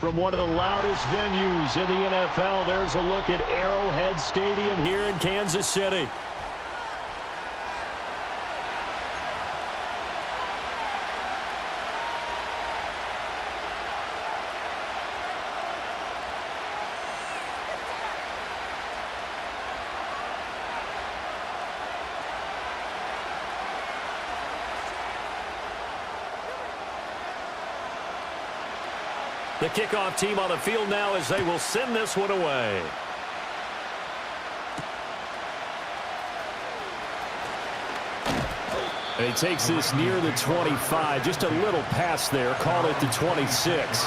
From one of the loudest venues in the NFL, there's a look at Arrowhead Stadium here in Kansas City. The kickoff team on the field now as they will send this one away. And he takes this near the 25. Just a little pass there. Call it the 26.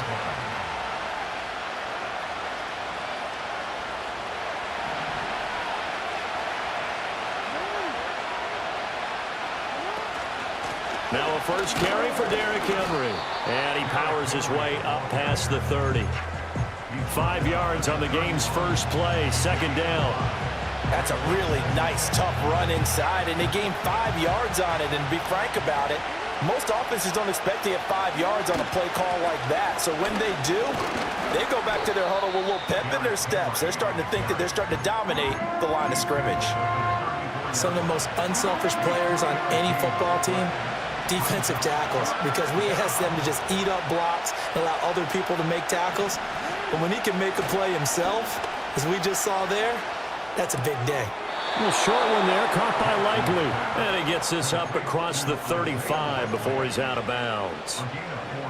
Now a first carry for Derrick Henry. And he powers his way up past the 30. 5 yards on the game's first play. Second down. That's a really nice, tough run inside, and they gained 5 yards on it. And to be frank about it, most offenses don't expect to get 5 yards on a play call like that. So when they do, they go back to their huddle with a little pep in their steps. They're starting to think that they're starting to dominate the line of scrimmage. Some of the most unselfish players on any football team, defensive tackles, because we ask them to just eat up blocks and allow other people to make tackles. But when he can make a play himself, as we just saw there, that's a big day. A short one there, caught by Likely. And he gets this up across the 35 before he's out of bounds.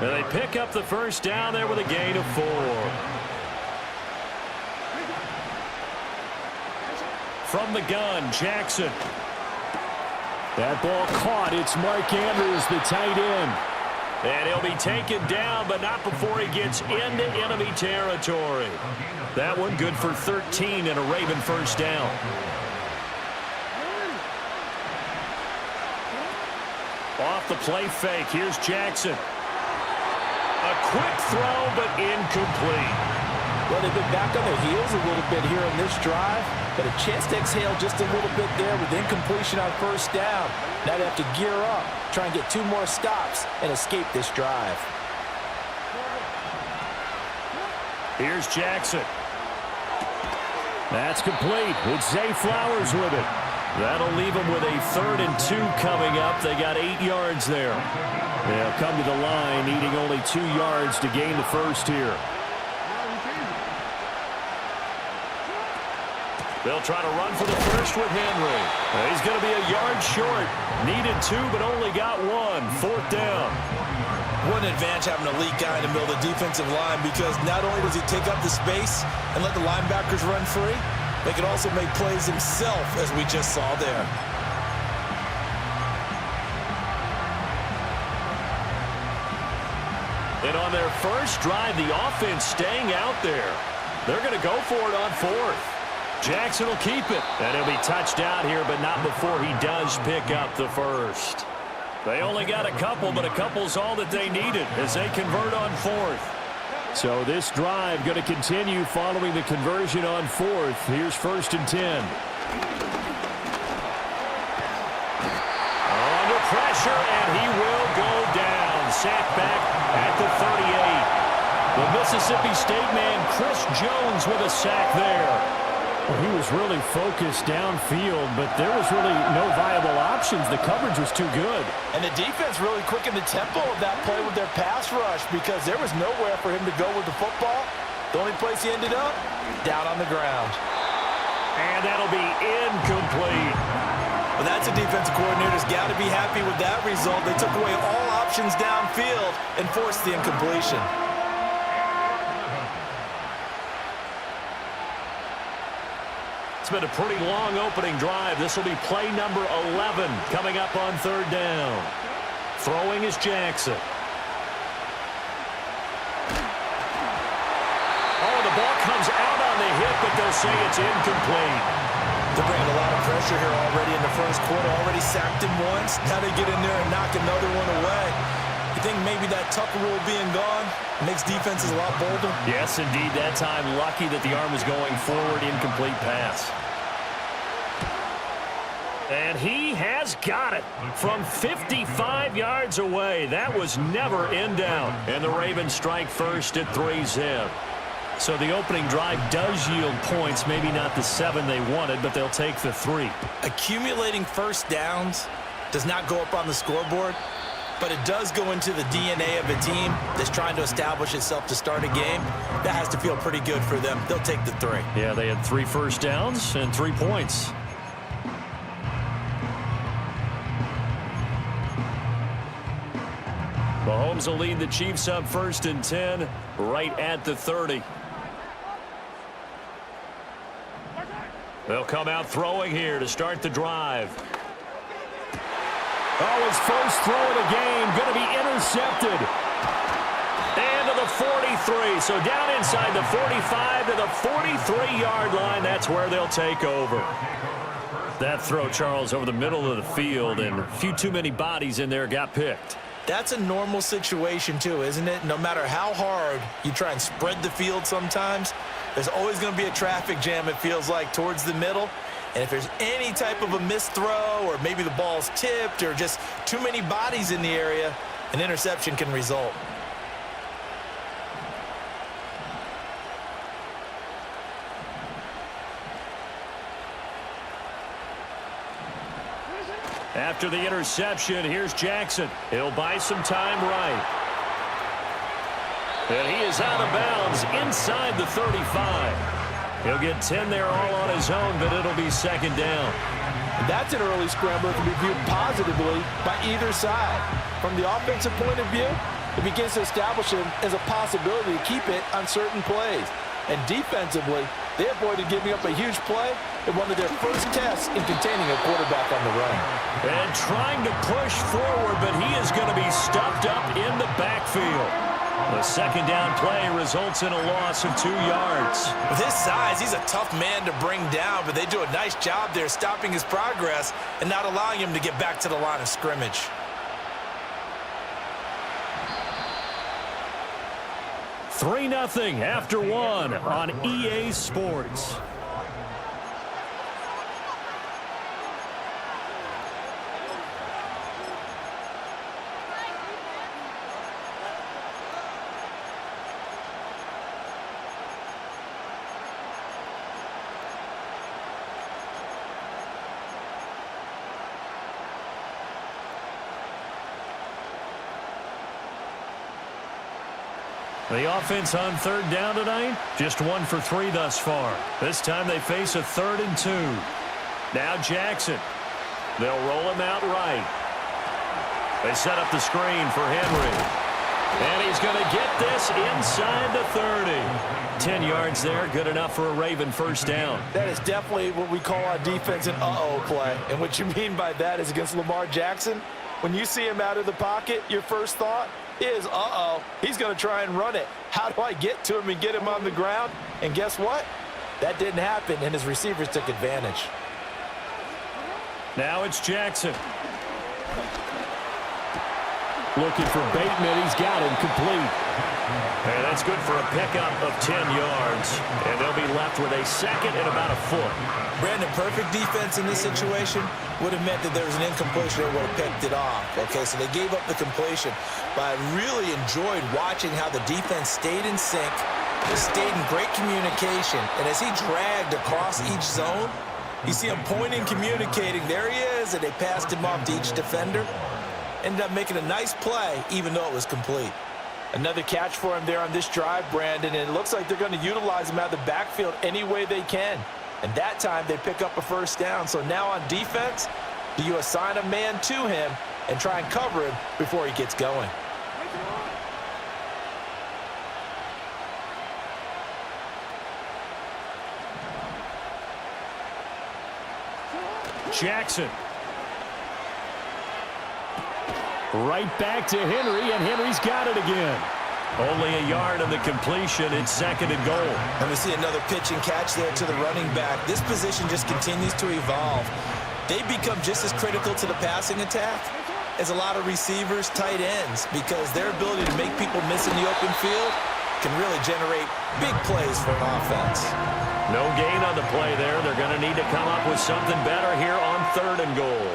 And they pick up the first down there with a gain of 4. From the gun, Jackson. That ball caught. It's Mark Andrews, the tight end. And he'll be taken down, but not before he gets into enemy territory. That one good for 13 and a Raven first down. Off the play fake. Here's Jackson. A quick throw, but incomplete. Well, they've been back on their heels a little bit here on this drive, but a chance to exhale just a little bit there with incompletion on first down. Now they have to gear up, try and get 2 more stops, and escape this drive. Here's Jackson. That's complete. It's Zay Flowers with it. That'll leave them with a 3rd and 2 coming up. They got 8 yards there. They'll come to the line, needing only 2 yards to gain the first here. They'll try to run for the first with Henry. He's going to be a yard short. Needed 2, but only got 1. 4th down. What an advantage having an elite guy in the middle of the defensive line, because not only does he take up the space and let the linebackers run free, they can also make plays himself, as we just saw there. And on their first drive, the offense staying out there. They're going to go for it on 4th. Jackson will keep it. And he'll be touched out here, but not before he does pick up the first. They only got a couple, but a couple's all that they needed as they convert on 4th. So this drive going to continue following the conversion on 4th. Here's 1st and 10. Under pressure, and he will go down. Sacked back at the 38. The Mississippi State man, Chris Jones, with a sack there. Well, he was really focused downfield, but there was really no viable options. The coverage was too good. And the defense really quickened the tempo of that play with their pass rush, because there was nowhere for him to go with the football. The only place he ended up, down on the ground. And that'll be incomplete. Well, that's a defensive coordinator's got to be happy with that result. They took away all options downfield and forced the incompletion. It's been a pretty long opening drive. This will be play number 11 coming up on 3rd down. Throwing is Jackson. Oh, the ball comes out on the hit, but they'll say it's incomplete. They're bringing a lot of pressure here already in the first quarter. Already sacked him once. Now they get in there and knock another one away. You think maybe that Tucker rule being gone makes defenses a lot bolder? Yes, indeed. That time, lucky that the arm was going forward. Incomplete pass. And he has got it from 55 yards away. That was never in down. And the Ravens strike first at 3-zip. So the opening drive does yield points, maybe not the 7 they wanted, but they'll take the 3. Accumulating first downs does not go up on the scoreboard, but it does go into the DNA of a team that's trying to establish itself to start a game. That has to feel pretty good for them. They'll take the 3. Yeah, they had 3 first downs and 3 points. Mahomes will lead the Chiefs up 1st and 10 right at the 30. They'll come out throwing here to start the drive. Oh, his first throw of the game going to be intercepted. And to the 43. So down inside the 45 to the 43-yard line. That's where they'll take over. That throw, Charles, over the middle of the field, and a few too many bodies in there got picked. That's a normal situation too, isn't it? No matter how hard you try and spread the field sometimes, there's always going to be a traffic jam, it feels like, towards the middle. And if there's any type of a missed throw, or maybe the ball's tipped, or just too many bodies in the area, an interception can result. After the interception, here's Jackson. He'll buy some time right. And he is out of bounds inside the 35. He'll get 10 there all on his own, but it'll be 2nd down. That's an early scrambler that can be viewed positively by either side. From the offensive point of view, it begins to establish him as a possibility to keep it on certain plays. And defensively, they avoided giving up a huge play in one of their first tests in containing a quarterback on the run. And trying to push forward, but he is going to be stuffed up in the backfield. The 2nd down play results in a loss of 2 yards. With his size, he's a tough man to bring down, but they do a nice job there stopping his progress and not allowing him to get back to the line of scrimmage. Three 0 after 1 on EA Sports. The offense on 3rd down tonight, just 1 for 3 thus far. This time they face a 3rd and 2. Now Jackson. They'll roll him out right. They set up the screen for Henry. And he's going to get this inside the 30. 10 yards there, good enough for a Raven 1st down. That is definitely what we call our defense an uh-oh play. And what you mean by that is against Lamar Jackson, when you see him out of the pocket, your first thought is, uh-oh, he's going to try and run it. How do I get to him and get him on the ground? And guess what? That didn't happen, and his receivers took advantage. Now it's Jackson. Looking for Bateman. He's got him complete. And that's good for a pickup of 10 yards. And they'll be left with a 2nd and about a foot. Brandon, perfect defense in this situation would have meant that there was an incompletion that would have picked it off. Okay, so they gave up the completion. But I really enjoyed watching how the defense stayed in sync, stayed in great communication. And as he dragged across each zone, you see him pointing, communicating. There he is, and they passed him off to each defender. Ended up making a nice play, even though it was complete. Another catch for him there on this drive, Brandon, and it looks like they're going to utilize him out of the backfield any way they can. And that time, they pick up a 1st down. So now on defense, do you assign a man to him and try and cover him before he gets going? Jackson. Right back to Henry, and Henry's got it again. Only a yard on the completion. It's 2nd and goal. And we see another pitch and catch there to the running back. This position just continues to evolve. They become just as critical to the passing attack as a lot of receivers, tight ends, because their ability to make people miss in the open field can really generate big plays for an offense. No gain on the play there. They're going to need to come up with something better here on 3rd and goal.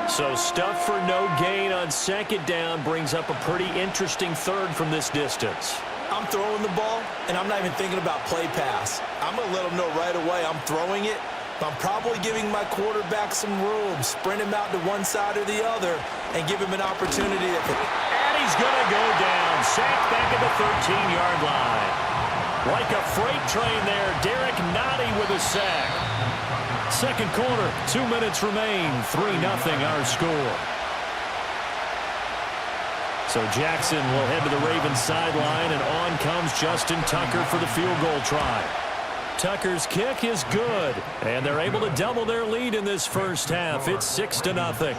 So stuff for no gain on 2nd down brings up a pretty interesting 3rd from this distance. I'm throwing the ball, and I'm not even thinking about play pass. I'm going to let them know right away I'm throwing it. I'm probably giving my quarterback some room, sprint him out to one side or the other, and give him an opportunity. And he's going to go down. Sacked back at the 13-yard line. Like a freight train there, Derek Nottie with a sack. 2nd quarter, 2 minutes remain. 3-0 our score. So Jackson will head to the Ravens sideline, and on comes Justin Tucker for the field goal try. Tucker's kick is good, and they're able to double their lead in this first half. It's 6-0.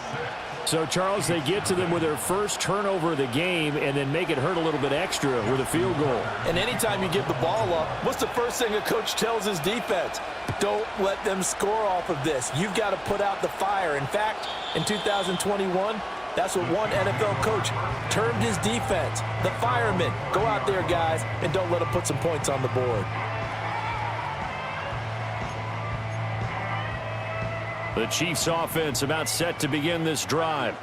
So, Charles, they get to them with their first turnover of the game and then make it hurt a little bit extra with a field goal. And anytime you give the ball up, what's the first thing a coach tells his defense? Don't let them score off of this. You've got to put out the fire. In fact, in 2021, that's what one NFL coach termed his defense. The firemen. Go out there, guys, and don't let them put some points on the board. The Chiefs offense about set to begin this drive.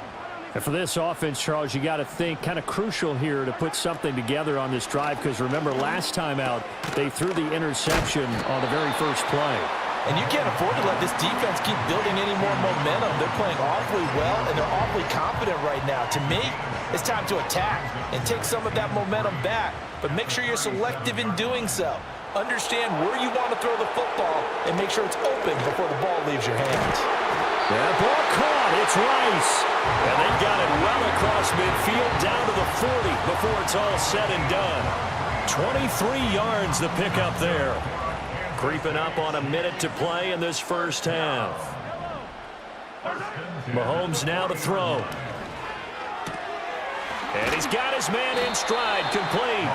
And for this offense, Charles, you got to think kind of crucial here to put something together on this drive, because remember last time out they threw the interception on the very first play. And you can't afford to let this defense keep building any more momentum. They're playing awfully well, and they're awfully confident right now. To me, it's time to attack and take some of that momentum back, but make sure you're selective in doing so. Understand where you want to throw the football and make sure it's open before the ball leaves your hands. That ball caught. It's Rice. And they've got it well across midfield down to the 40 before it's all said and done. 23 yards the pickup there. Creeping up on a minute to play in this first half. Mahomes now to throw. And he's got his man in stride, complete.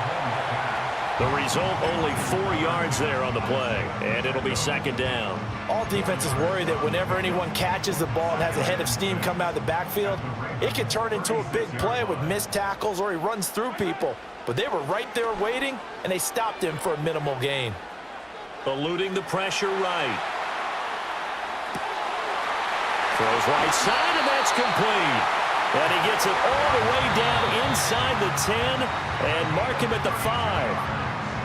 The result, only 4 yards there on the play, and it'll be 2nd down. All defenses worry that whenever anyone catches the ball and has a head of steam come out of the backfield, it can turn into a big play with missed tackles or he runs through people. But they were right there waiting, and they stopped him for a minimal gain. Eluding the pressure right. Throws right side, and that's complete. And he gets it all the way down inside the 10 and mark him at the 5.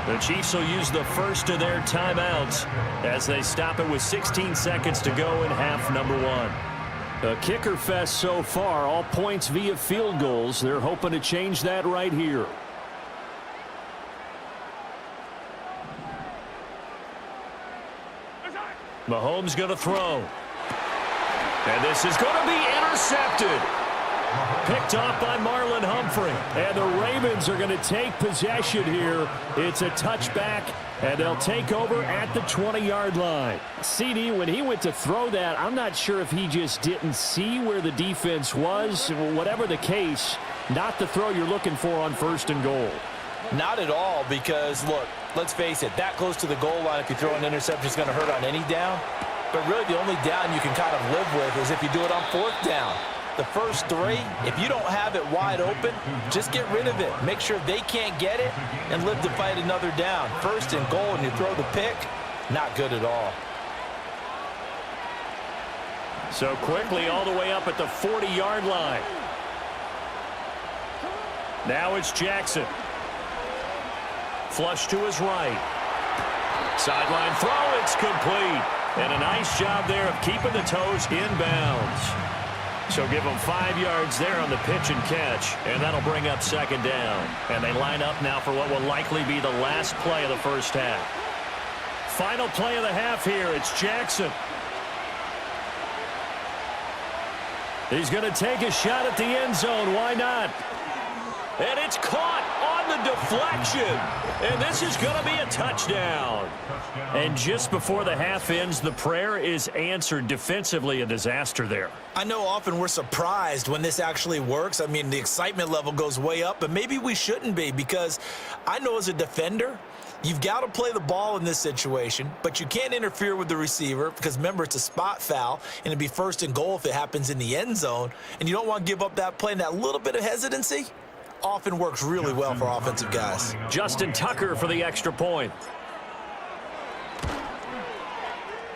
The Chiefs will use the first of their timeouts as they stop it with 16 seconds to go in half number 1. A kicker fest so far, all points via field goals. They're hoping to change that right here. Mahomes going to throw. And this is going to be intercepted. Picked off by Marlon Humphrey. And the Ravens are going to take possession here. It's a touchback, and they'll take over at the 20-yard line. CD, when he went to throw that, I'm not sure if he just didn't see where the defense was. Whatever the case, not the throw you're looking for on 1st and goal. Not at all, because, look, let's face it, that close to the goal line, if you throw an interception, is going to hurt on any down. But really, the only down you can kind of live with is if you do it on 4th down. The first 3, if you don't have it wide open, just get rid of it. Make sure they can't get it and live to fight another down. 1st and goal, and you throw the pick, not good at all. So quickly all the way up at the 40-yard line. Now it's Jackson. Flush to his right. Sideline throw, it's complete. And a nice job there of keeping the toes inbounds. So give them 5 yards there on the pitch and catch, and that'll bring up 2nd down. And they line up now for what will likely be the last play of the first half. Final play of the half here. It's Jackson. He's going to take a shot at the end zone. Why not? And it's caught on the deflection. And this is going to be a touchdown. And just before the half ends, the prayer is answered. Defensively, a disaster there. I know often we're surprised when this actually works. I mean, the excitement level goes way up, but maybe we shouldn't be, because I know as a defender, you've got to play the ball in this situation, but you can't interfere with the receiver because, remember, it's a spot foul, and it'd be 1st and goal if it happens in the end zone, and you don't want to give up that play, and that little bit of hesitancy often works really well for offensive guys. Justin Tucker for the extra point.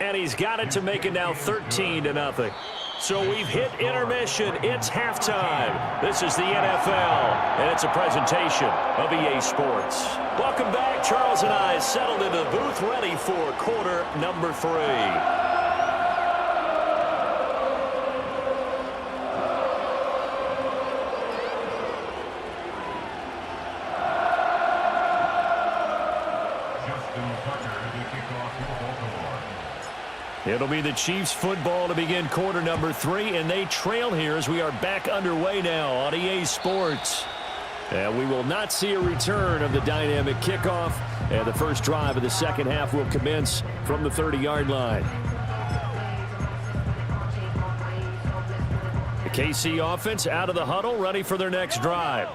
And he's got it to make it now 13-0. So we've hit intermission. It's halftime. This is the NFL, and it's a presentation of EA Sports. Welcome back. Charles and I settled into the booth, ready for quarter number 3. It'll be the Chiefs football to begin quarter number 3, and they trail here as we are back underway now on EA Sports. And we will not see a return of the dynamic kickoff, and the first drive of the second half will commence from the 30-yard line. The KC offense out of the huddle, ready for their next drive.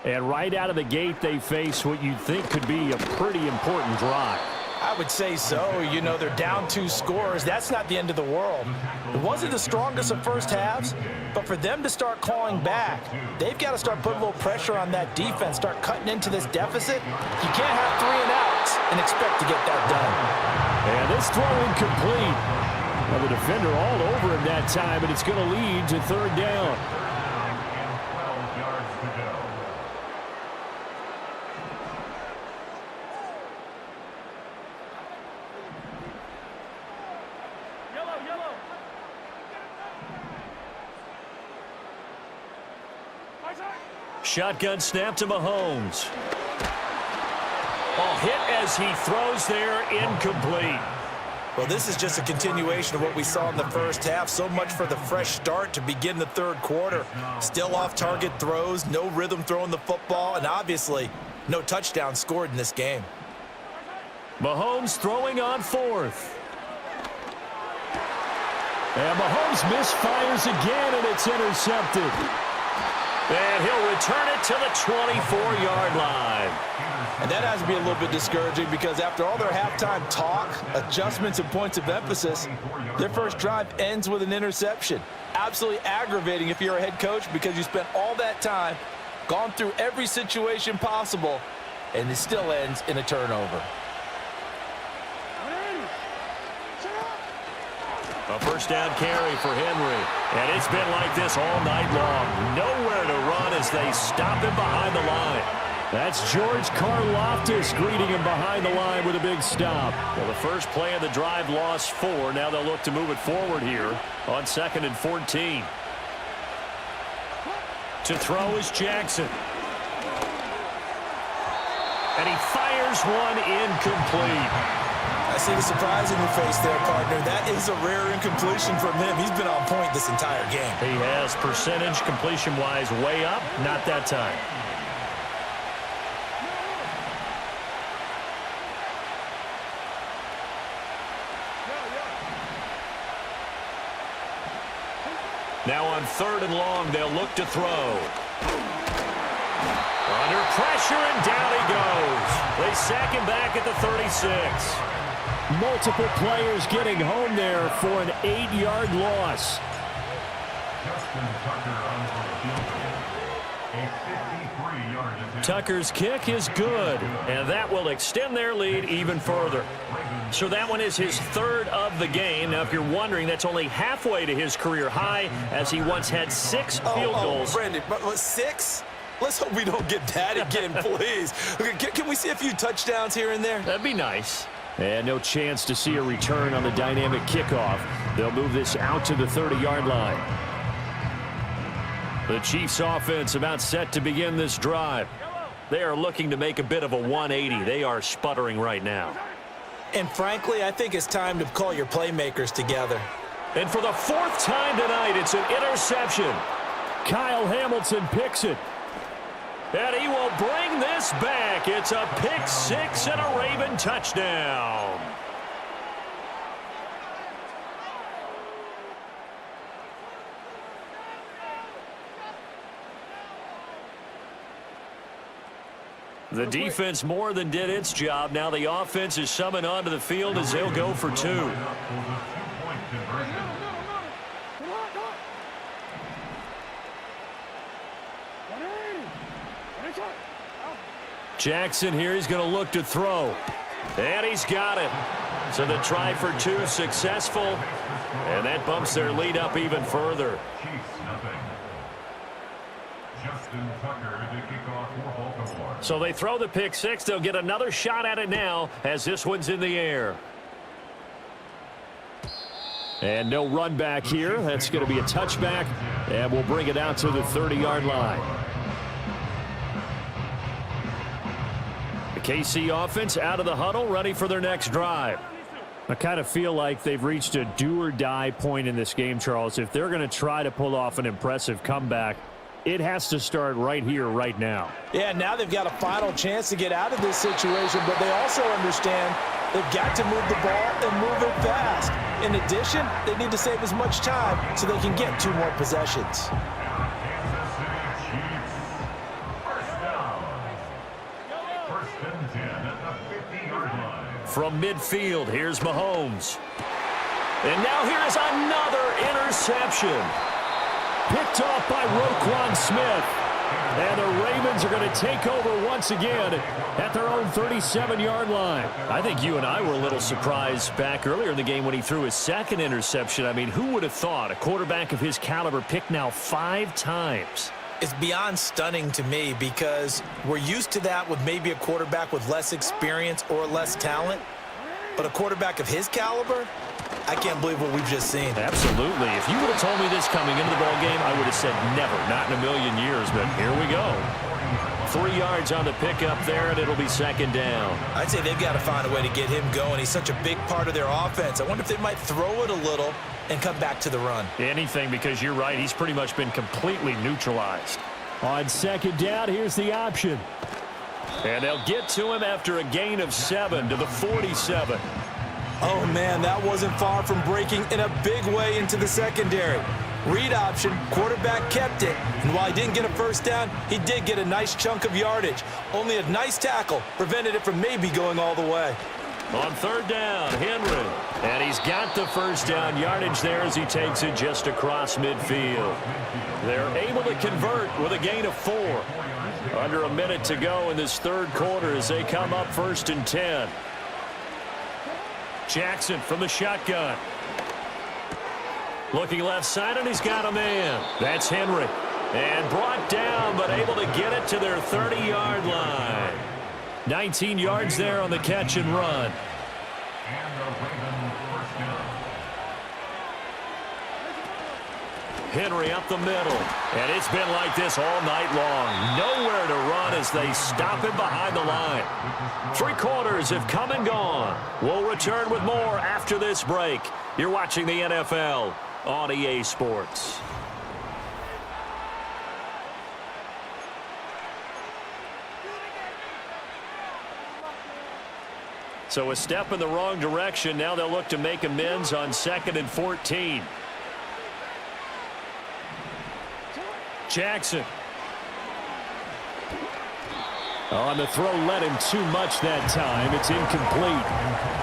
And right out of the gate, they face what you'd think could be a pretty important drive. I would say so. You know, they're down 2 scores. That's not the end of the world. It wasn't the strongest of first halves, but for them to start clawing back, they've got to start putting a little pressure on that defense, start cutting into this deficit. You can't have 3 and outs and expect to get that done. And this throw incomplete. Well, the defender all over him that time, and it's going to lead to third down. Shotgun snap to Mahomes. Ball hit as he throws there, incomplete. Well, this is just a continuation of what we saw in the first half. So much for the fresh start to begin the third quarter. Still off-target throws, no rhythm throwing the football, and obviously no touchdown scored in this game. Mahomes throwing on 4th. And Mahomes misfires again, and it's intercepted. And he'll return it to the 24-yard line. And that has to be a little bit discouraging because after all their halftime talk, adjustments and points of emphasis, their first drive ends with an interception. Absolutely aggravating if you're a head coach because you spent all that time, gone through every situation possible, and it still ends in a turnover. A first down carry for Henry. And it's been like this all night long. Nowhere to run as they stop him behind the line. That's George Karlaftis greeting him behind the line with a big stop. Well, the first play of the drive lost 4. Now they'll look to move it forward here on 2nd and 14. To throw is Jackson. And he fires one incomplete. I see the surprise in your face there, partner. That is a rare incompletion from him. He's been on point this entire game. He has percentage completion-wise way up, not that time. Now on 3rd and long, they'll look to throw. Under pressure, and down he goes. They sack him back at the 36. Multiple players getting home there for an 8-yard loss. Tucker's kick is good, and that will extend their lead even further. So that one is his 3rd of the game. Now, if you're wondering, that's only halfway to his career high, as he once had 6 field goals. Brandon, but 6? Let's hope we don't get that again, please. Can we see a few touchdowns here and there? That'd be nice. And no chance to see a return on the dynamic kickoff. They'll move this out to the 30-yard line. The Chiefs offense about set to begin this drive. They are looking to make a bit of a 180. They are sputtering right now. And frankly, I think it's time to call your playmakers together. And for the 4th time tonight, it's an interception. Kyle Hamilton picks it. And he will bring this back. It's a pick 6 and a Raven touchdown. The defense more than did its job. Now the offense is summoned onto the field as they'll go for 2. Jackson here, he's going to look to throw. And he's got it. So the try for two successful, and that bumps their lead up even further. So they throw the pick six. They'll get another shot at it now as this one's in the air. And no run back here. That's going to be a touchback, and we'll bring it out to the 30-yard line. The KC offense out of the huddle, ready for their next drive. I kind of feel like they've reached a do-or-die point in this game, Charles. If they're going to try to pull off an impressive comeback, it has to start right here, right now. Yeah, now they've got a final chance to get out of this situation, but they also understand they've got to move the ball and move it fast. In addition, they need to save as much time so they can get 2 more possessions. From midfield, here's Mahomes. And now here is another interception. Picked off by Roquan Smith. And the Ravens are going to take over once again at their own 37-yard line. I think you and I were a little surprised back earlier in the game when he threw his second interception. I mean, who would have thought a quarterback of his caliber picked now 5 times? It's beyond stunning to me because we're used to that with maybe a quarterback with less experience or less talent. But a quarterback of his caliber, I can't believe what we've just seen. Absolutely. If you would have told me this coming into the ballgame, I would have said never, not in a million years. But here we go. 3 yards on the pickup there, and it'll be second down. I'd say they've got to find a way to get him going. He's such a big part of their offense. I wonder if they might throw it a little and come back to the run. Anything, because you're right. He's pretty much been completely neutralized. On second down, here's the option. And they'll get to him after a gain of 7 to the 47. Oh, man, that wasn't far from breaking in a big way into the secondary. Read option, quarterback kept it. And while he didn't get a first down, he did get a nice chunk of yardage. Only a nice tackle prevented it from maybe going all the way. On third down, Henry. And he's got the first down yardage there as he takes it just across midfield. They're able to convert with a gain of 4. Under a minute to go in this third quarter as they come up 1st and 10. Jackson from the shotgun. Looking left side, and he's got a man. That's Henry. And brought down, but able to get it to their 30-yard line. 19 yards there on the catch and run. Henry up the middle. And it's been like this all night long. Nowhere to run as they stop him behind the line. 3 quarters have come and gone. We'll return with more after this break. You're watching the NFL on EA Sports. So a step in the wrong direction. Now they'll look to make amends on 2nd and 14. Jackson. On the throw, led him too much that time. It's incomplete.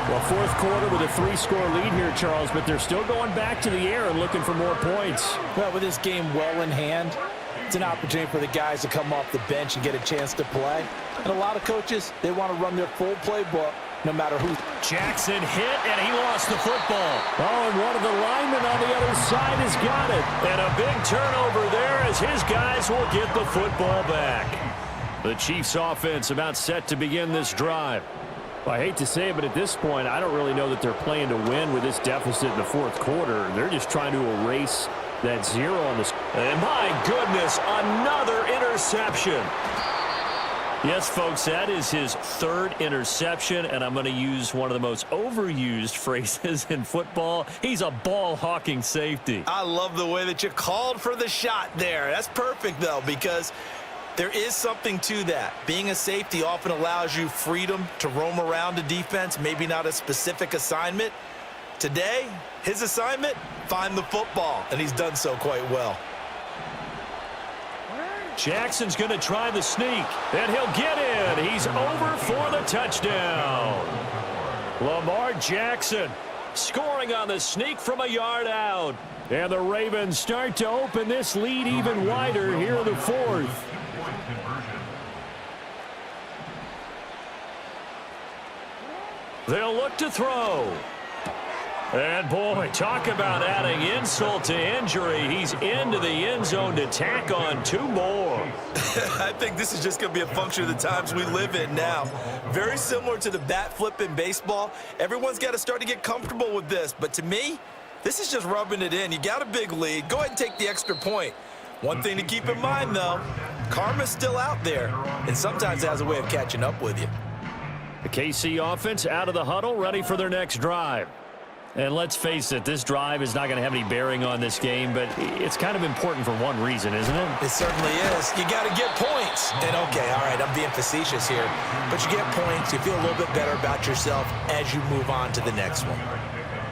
Well, 4th quarter with a 3-score lead here, Charles, but they're still going back to the air and looking for more points. Well, with this game well in hand, it's an opportunity for the guys to come off the bench and get a chance to play. And a lot of coaches, they want to run their full playbook no matter who. Jackson hit, and he lost the football. Oh, and one of the linemen on the other side has got it. And a big turnover there as his guys will get the football back. The Chiefs offense about set to begin this drive. Well, I hate to say it, but at this point, I don't really know that they're playing to win with this deficit in the 4th quarter. They're just trying to erase that 0 on the. And my goodness, another interception. Yes, folks, that is his 3rd interception, and I'm going to use one of the most overused phrases in football. He's a ball-hawking safety. I love the way that you called for the shot there. That's perfect, though, because there is something to that. Being a safety often allows you freedom to roam around the defense, maybe not a specific assignment. Today, his assignment, find the football, and he's done so quite well. Jackson's going to try the sneak, and he'll get in. He's over for the touchdown. Lamar Jackson scoring on the sneak from a yard out. And the Ravens start to open this lead even wider here in the 4th. They'll look to throw. And, boy, talk about adding insult to injury. He's into the end zone to tack on 2 more. I think this is just going to be a function of the times we live in now. Very similar to the bat flip in baseball. Everyone's got to start to get comfortable with this. But to me, this is just rubbing it in. You got a big lead. Go ahead and take the extra point. One thing to keep in mind, though, karma's still out there, and sometimes it has a way of catching up with you. The KC offense out of the huddle, ready for their next drive. And let's face it, this drive is not going to have any bearing on this game, but it's kind of important for one reason, isn't it? It certainly is. You got to get points. And, okay, all right, I'm being facetious here. But you get points, you feel a little bit better about yourself as you move on to the next one.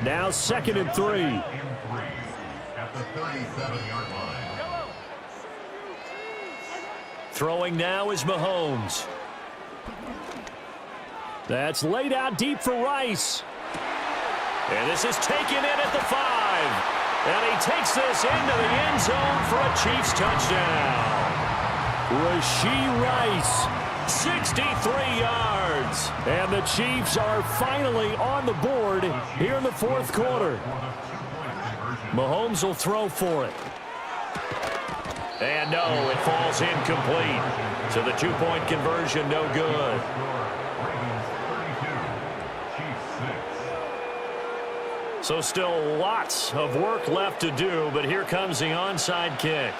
Now 2nd and 3. At the 37-yard line. Throwing now is Mahomes. That's laid out deep for Rice. And this is taken in at the 5. And he takes this into the end zone for a Chiefs touchdown. Rashee Rice, 63 yards. And the Chiefs are finally on the board here in the 4th quarter. Mahomes will throw for it. And no, it falls incomplete. So the 2-point conversion, no good. So still lots of work left to do, but here comes the onside kick.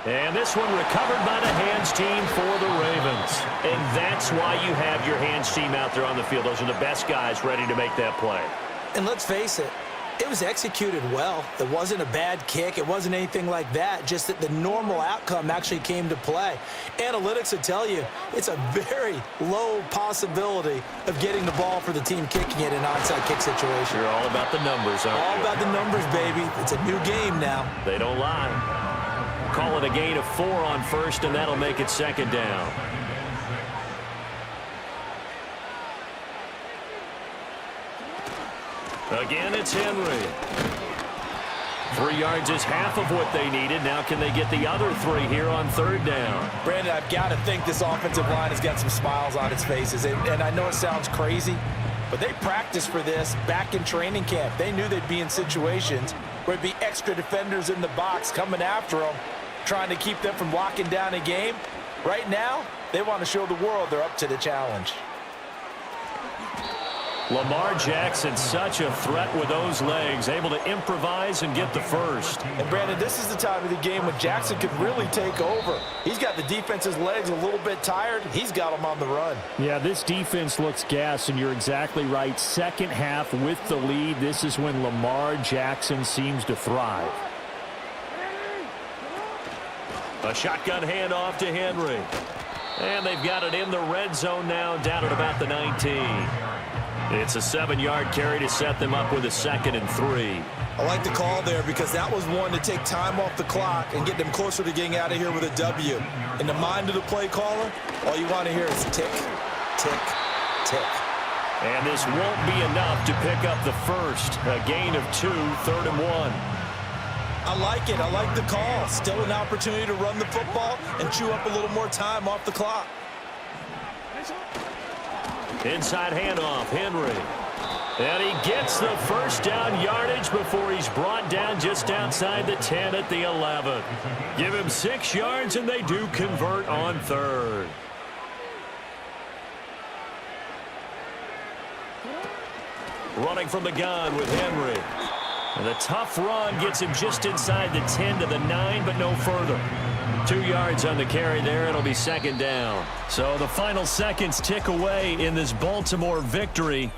And this one recovered by the hands team for the Ravens. And that's why you have your hands team out there on the field. Those are the best guys ready to make that play. And let's face it, it was executed well. It wasn't a bad kick. It wasn't anything like that, just that the normal outcome actually came to play. Analytics will tell you it's a very low possibility of getting the ball for the team kicking it in an onside kick situation. You're all about the numbers, aren't you? All about the numbers, baby. It's a new game now. They don't lie. Call it a gain of 4 on 1st, and that'll make it 2nd down. Again, it's Henry. 3 yards is half of what they needed. Now can they get the other 3 here on 3rd down? Brandon, I've got to think this offensive line has got some smiles on its faces. And I know it sounds crazy, but they practiced for this back in training camp. They knew they'd be in situations where it'd be extra defenders in the box coming after them, trying to keep them from locking down a game. Right now, they want to show the world they're up to the challenge. Lamar Jackson, such a threat with those legs, able to improvise and get the first. And, Brandon, this is the time of the game when Jackson could really take over. He's got the defense's legs a little bit tired. He's got them on the run. Yeah, this defense looks gassed, and you're exactly right. 2nd half with the lead, this is when Lamar Jackson seems to thrive. A shotgun handoff to Henry. And they've got it in the red zone now, down at about the 19. It's a 7-yard carry to set them up with a 2nd and 3. I like the call there because that was one to take time off the clock and get them closer to getting out of here with a W. In the mind of the play caller, all you want to hear is tick, tick, tick. And this won't be enough to pick up the first. A gain of 2, 3rd and 1. I like it. I like the call. Still an opportunity to run the football and chew up a little more time off the clock. Inside handoff, Henry. And he gets the first down yardage before he's brought down just outside the 10 at the 11. Give him 6 yards, and they do convert on 3rd. Running from the gun with Henry. And the tough run gets him just inside the 10 to the 9, but no further. 2 yards on the carry there. It'll be 2nd down. So the final seconds tick away in this Baltimore victory.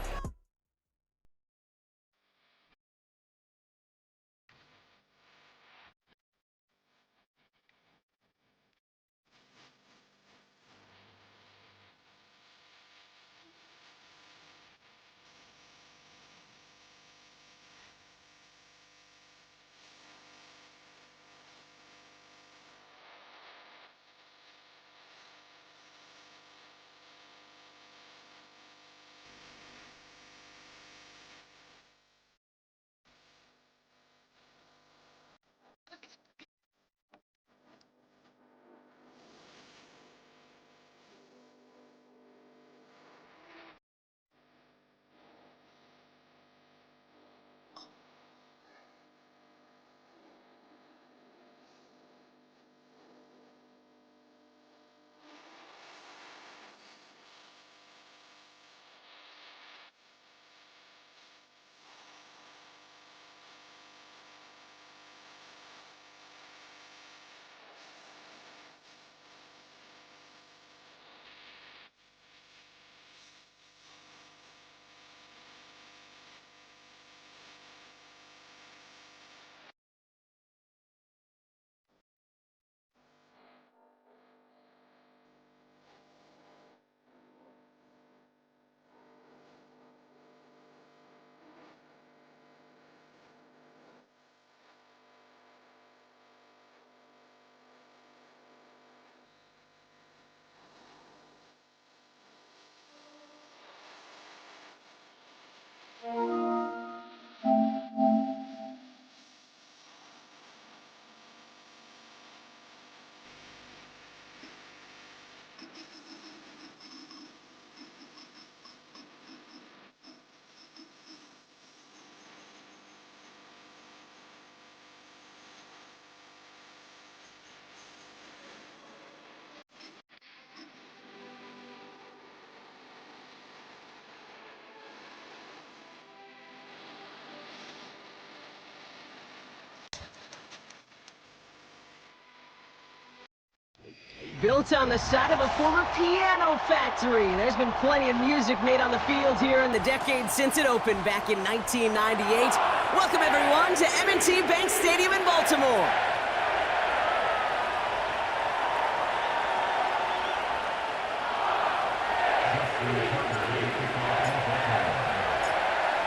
Built on the side of a former piano factory. There's been plenty of music made on the field here in the decade since it opened back in 1998. Welcome, everyone, to M&T Bank Stadium in Baltimore.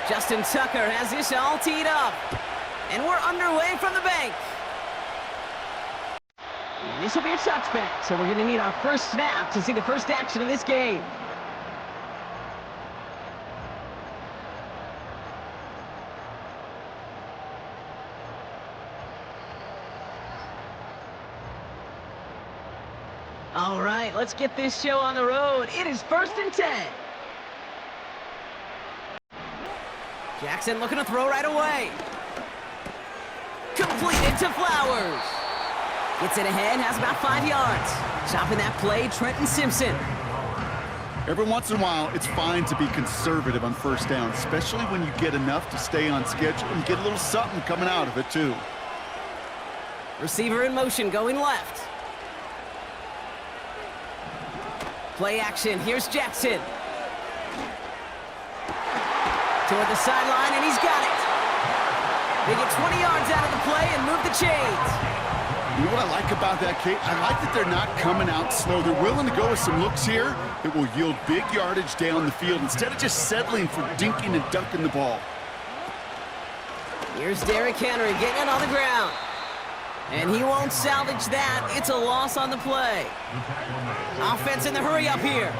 Justin Tucker has this all teed up. And we're underway from the bank. And this will be a touchback, so we're going to need our first snap to see the first action of this game. All right, let's get this show on the road. It is 1st and 10. Jackson looking to throw right away. Completed to Flowers. Gets it ahead, has about 5 yards. Chopping that play, Trenton Simpson. Every once in a while, it's fine to be conservative on first down, especially when you get enough to stay on schedule and get a little something coming out of it, too. Receiver in motion, going left. Play action, here's Jackson. Toward the sideline, and he's got it. They get 20 yards out of the play and move the chains. You know what I like about that, Kate? I like that they're not coming out slow. They're willing to go with some looks here that will yield big yardage down the field instead of just settling for dinking and dunking the ball. Here's Derrick Henry getting it on the ground. And he won't salvage that. It's a loss on the play. Offense in the hurry up here.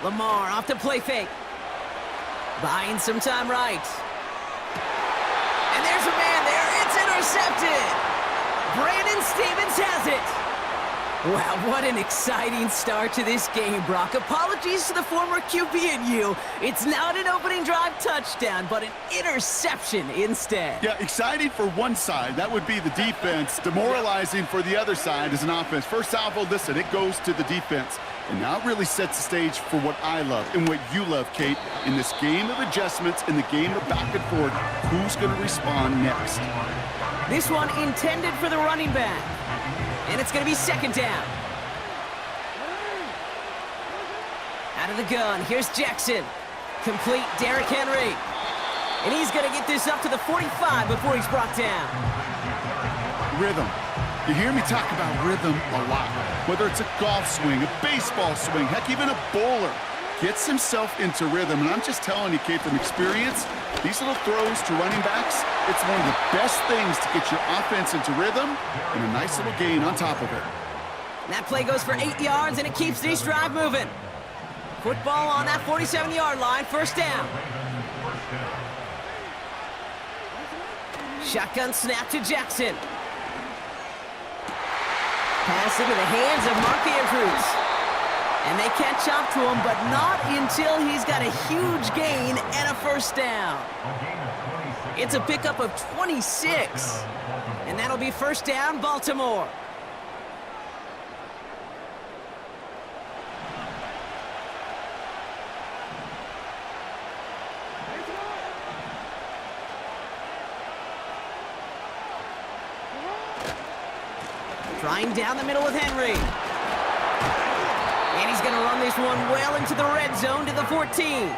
Lamar off the play fake. Buying some time right. And there's a man there. It's intercepted. Brandon Stevens has it. Wow, what an exciting start to this game, Brock. Apologies to the former QB and you. It's not an opening drive touchdown, but an interception instead. Yeah, exciting for one side. That would be the defense. Demoralizing for the other side as an offense. First salvo, listen, it goes to the defense. And now it really sets the stage for what I love and what you love, Kate, in this game of adjustments, in the game of back and forth. Who's going to respond next? This one intended for the running back. And it's going to be 2nd down. Out of the gun, here's Jackson. Complete, Derrick Henry. And he's going to get this up to the 45 before he's brought down. Rhythm. You hear me talk about rhythm a lot. Whether it's a golf swing, a baseball swing, heck, even a bowler gets himself into rhythm. And I'm just telling you, Kate, from experience, these little throws to running backs, it's one of the best things to get your offense into rhythm and a nice little gain on top of it. That play goes for 8 yards, and it keeps this drive moving. Football on that 47-yard line, 1st down. Shotgun snap to Jackson. Pass into the hands of Mark Andrews. And they catch up to him, but not until he's got a huge gain and a 1st down. It's a pickup of 26. And that'll be 1st down, Baltimore. Trying down the middle with Henry. And he's going to run this one well into the red zone to the 14.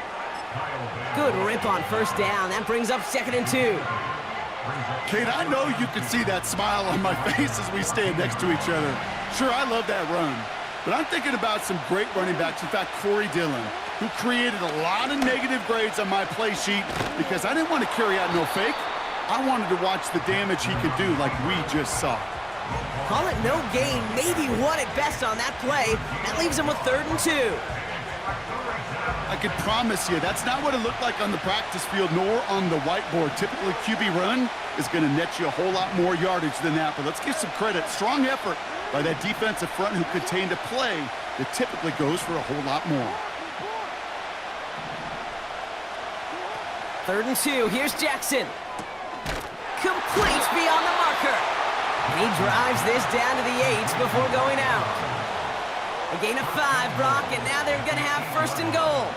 Good rip on 1st down. That brings up 2nd and 2. Kate, I know you can see that smile on my face as we stand next to each other. Sure, I love that run. But I'm thinking about some great running backs. In fact, Corey Dillon, who created a lot of negative grades on my play sheet because I didn't want to carry out no fake. I wanted to watch the damage he could do like we just saw. Call it no gain, maybe one at best on that play. That leaves him with 3rd and 2. I can promise you that's not what it looked like on the practice field nor on the whiteboard. Typically, QB run is going to net you a whole lot more yardage than that. But let's give some credit. Strong effort by that defensive front who contained a play that typically goes for a whole lot more. 3rd and 2. Here's Jackson. Complete beyond the marker. And he drives this down to the 8 before going out. A gain of 5, Brock, and now they're going to have 1st and goal.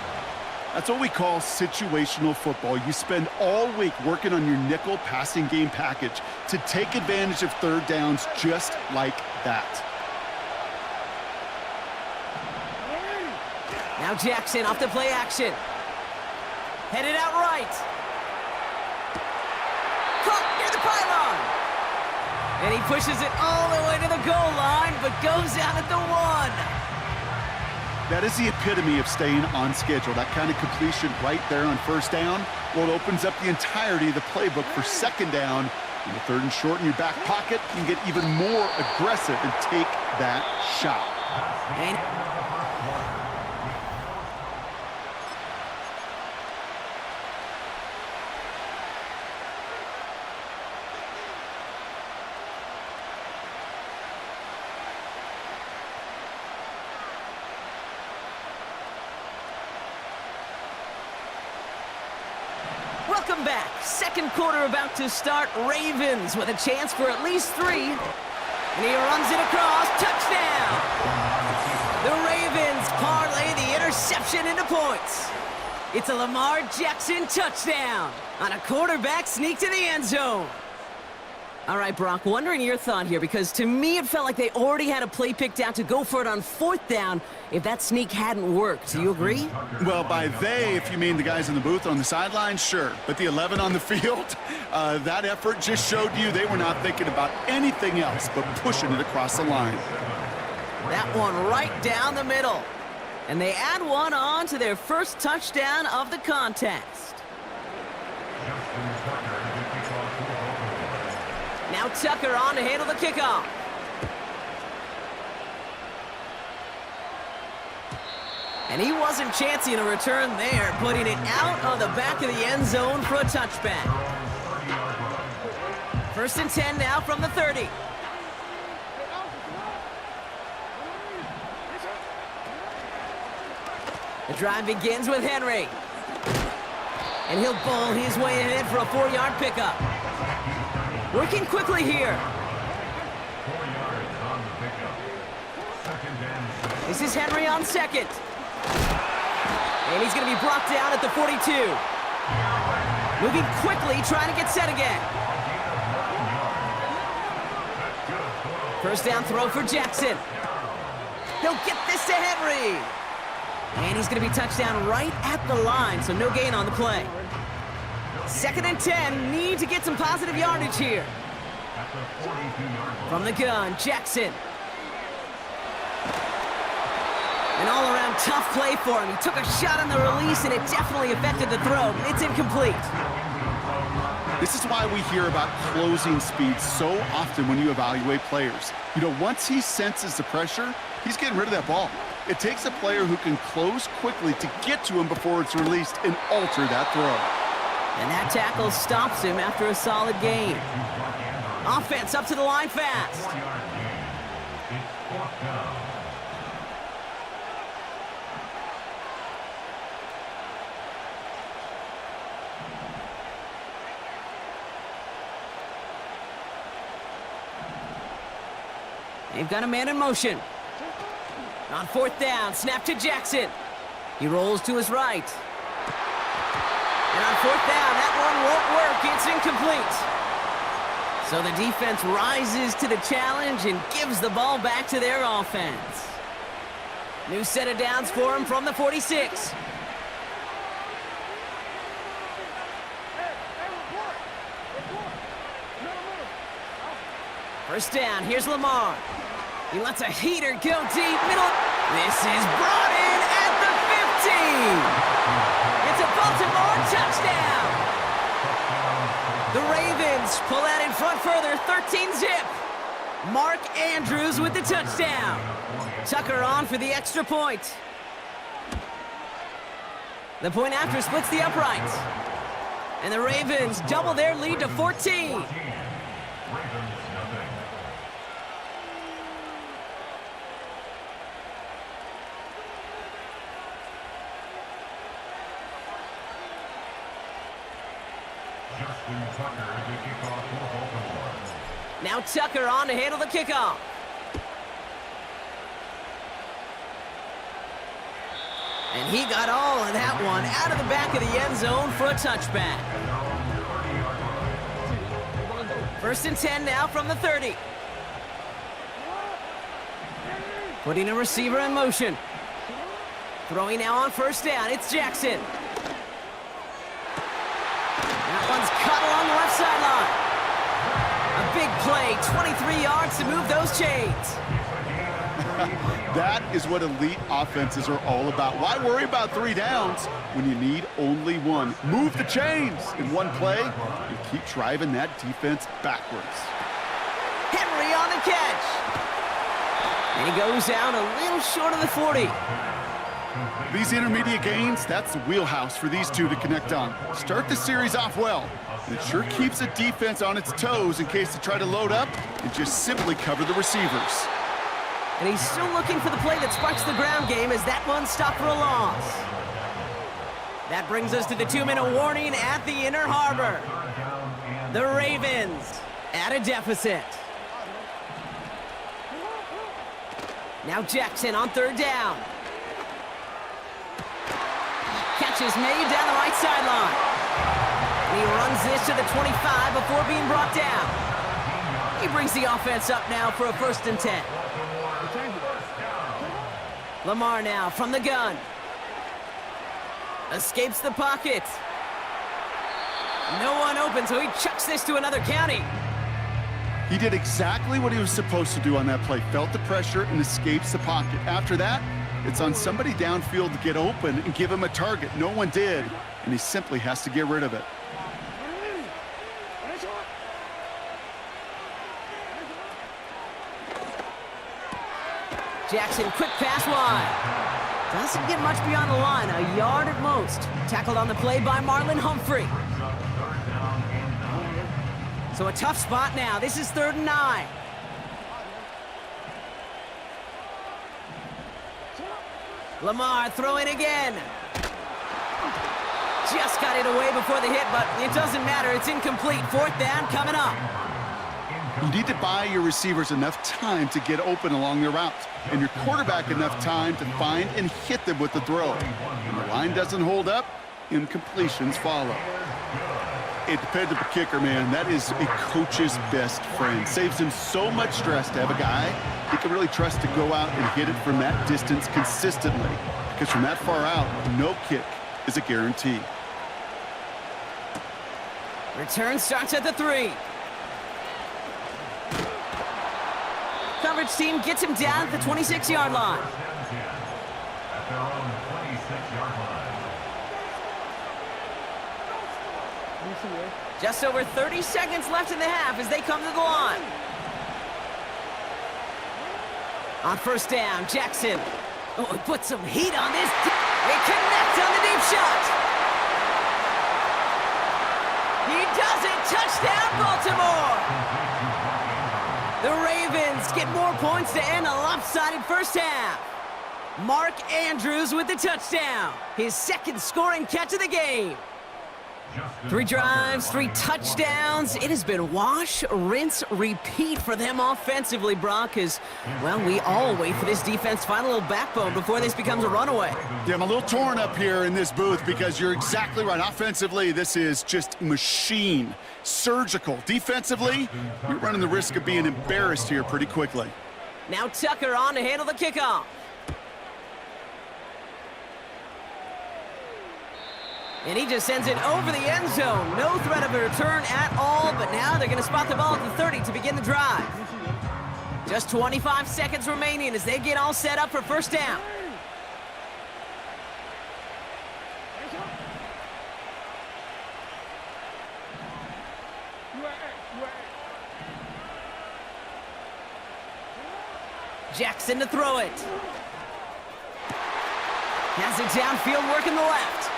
That's what we call situational football. You spend all week working on your nickel passing game package to take advantage of third downs just like that. Now Jackson off the play action. Headed out right. Caught near the pylon. And he pushes it all the way to the goal line, but goes out at the 1. That is the epitome of staying on schedule. That kind of completion right there on first down. Well, it opens up the entirety of the playbook for second down. In the third and short in your back pocket, you can get even more aggressive and take that shot. And welcome back. Second quarter about to start. Ravens with a chance for at least 3. And he runs it across. Touchdown! The Ravens parlay the interception into points. It's a Lamar Jackson touchdown on a quarterback sneak to the end zone. All right, Brock, wondering your thought here, because to me it felt like they already had a play picked out to go for it on 4th down if that sneak hadn't worked. Do you agree? Well, by they, if you mean the guys in the booth on the sideline, sure. But the 11 on the field, that effort just showed you they were not thinking about anything else but pushing it across the line. That one right down the middle. And they add one on to their first touchdown of the contest. Now Tucker on to handle the kickoff. And he wasn't chancing a return there, putting it out of the back of the end zone for a touchback. 1st and 10 now from the 30. The drive begins with Henry. And he'll bowl his way ahead for a 4-yard pickup. Working quickly here. 4 yards on the pickup. Second and 6. This is Henry on second. And he's going to be brought down at the 42. Moving quickly, trying to get set again. First down throw for Jackson. He'll get this to Henry. And he's going to be touchdown right at the line, so no gain on the play. 2nd and 10, need to get some positive yardage here. From the gun, Jackson. An all-around tough play for him. He took a shot on the release, and it definitely affected the throw. It's incomplete. This is why we hear about closing speed so often when you evaluate players. You know, once he senses the pressure, he's getting rid of that ball. It takes a player who can close quickly to get to him before it's released and alter that throw. And that tackle stops him after a solid gain. Offense up to the line fast. They've got a man in motion. On 4th down, snap to Jackson. He rolls to his right. And on 4th down, that one won't work. It's incomplete. So the defense rises to the challenge and gives the ball back to their offense. New set of downs for him from the 46. First down, here's Lamar. He lets a heater go deep middle. This is brought in at the 50. It's a Baltimore touchdown. The Ravens pull that in front further, 13-zip. Mark Andrews with the touchdown. Tucker on for the extra point. The point after splits the uprights. And the Ravens double their lead to 14. Now Tucker on to handle the kickoff. And he got all of that one out of the back of the end zone for a touchback. 1st and 10 now from the 30. Putting a receiver in motion. Throwing now on 1st down. It's Jackson. That one's cut along the left sideline. A big play, 23 yards to move those chains. That is what elite offenses are all about. Why worry about 3 downs when you need only 1? Move the chains in one play and keep driving that defense backwards. Henry on the catch. And he goes down a little short of the 40. These intermediate gains, that's the wheelhouse for these two to connect on. Start the series off well. And it sure keeps the defense on its toes in case they try to load up and just simply cover the receivers. And he's still looking for the play that sparks the ground game as that one stopped for a loss. That brings us to the 2-minute warning at the Inner Harbor. The Ravens at a deficit. Now Jackson on 3rd down. Catch is made down the right sideline. And he runs this to the 25 before being brought down. He brings the offense up now for a 1st and 10. Lamar now from the gun. Escapes the pocket. No one open, so he chucks this to another county. He did exactly what he was supposed to do on that play. Felt the pressure and escapes the pocket. After that, it's on somebody downfield to get open and give him a target. No one did, and he simply has to get rid of it. Jackson, quick pass wide. Doesn't get much beyond the line, a yard at most. Tackled on the play by Marlon Humphrey. So a tough spot now. This is 3rd and 9. Lamar throwing again. Just got it away before the hit, but it doesn't matter. It's incomplete. 4th down coming up. You need to buy your receivers enough time to get open along their routes, and your quarterback enough time to find and hit them with the throw. When the line doesn't hold up, incompletions follow. A dependable kicker, man, that is a coach's best friend. Saves him so much stress to have a guy he can really trust to go out and hit it from that distance consistently. Because from that far out, no kick is a guarantee. Return starts at the 3. Coverage team gets him down at the 26-yard line. At their own 26-yard line. Just over 30 seconds left in the half as they come to the line. On 1st down, Jackson. Oh, he put some heat on this. They connect on the deep shot. He does it. Touchdown, Baltimore. The Ravens get more points to end a lopsided 1st half. Mark Andrews with the touchdown. His 2nd scoring catch of the game. 3 drives, 3 touchdowns. It has been wash, rinse, repeat for them offensively, Brock, as, well, we all wait for this defense to find a little backbone before this becomes a runaway. Yeah, I'm a little torn up here in this booth because you're exactly right. Offensively, this is just machine, surgical. Defensively, you're running the risk of being embarrassed here pretty quickly. Now Tucker on to handle the kickoff. And he just sends it over the end zone. No threat of a return at all, but now they're going to spot the ball at the 30 to begin the drive. Just 25 seconds remaining as they get all set up for 1st down. Jackson to throw it. Has it downfield, working the left.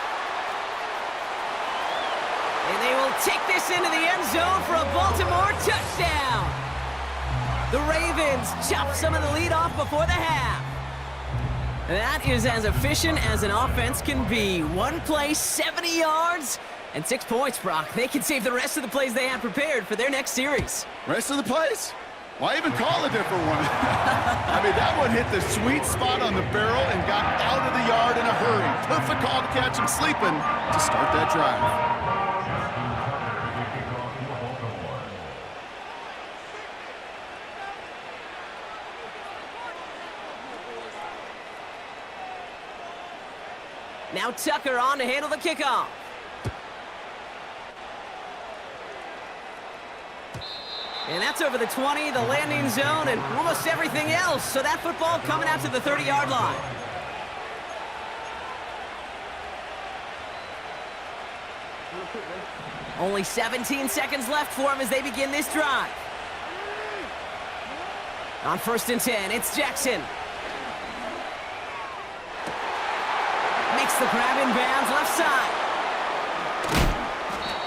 And they will take this into the end zone for a Baltimore touchdown. The Ravens chop some of the lead off before the half. That is as efficient as an offense can be. One play, 70 yards, and 6 points, Brock. They can save the rest of the plays they have prepared for their next series. Rest of the plays? Why even call a different one? I mean, that one hit the sweet spot on the barrel and got out of the yard in a hurry. Perfect call to catch him sleeping to start that drive. Now Tucker on to handle the kickoff. And that's over the 20, the landing zone, and almost everything else. So that football coming out to the 30-yard line. Only 17 seconds left for him as they begin this drive. On 1st and 10, it's Jackson. Makes the grab in bounds, left side.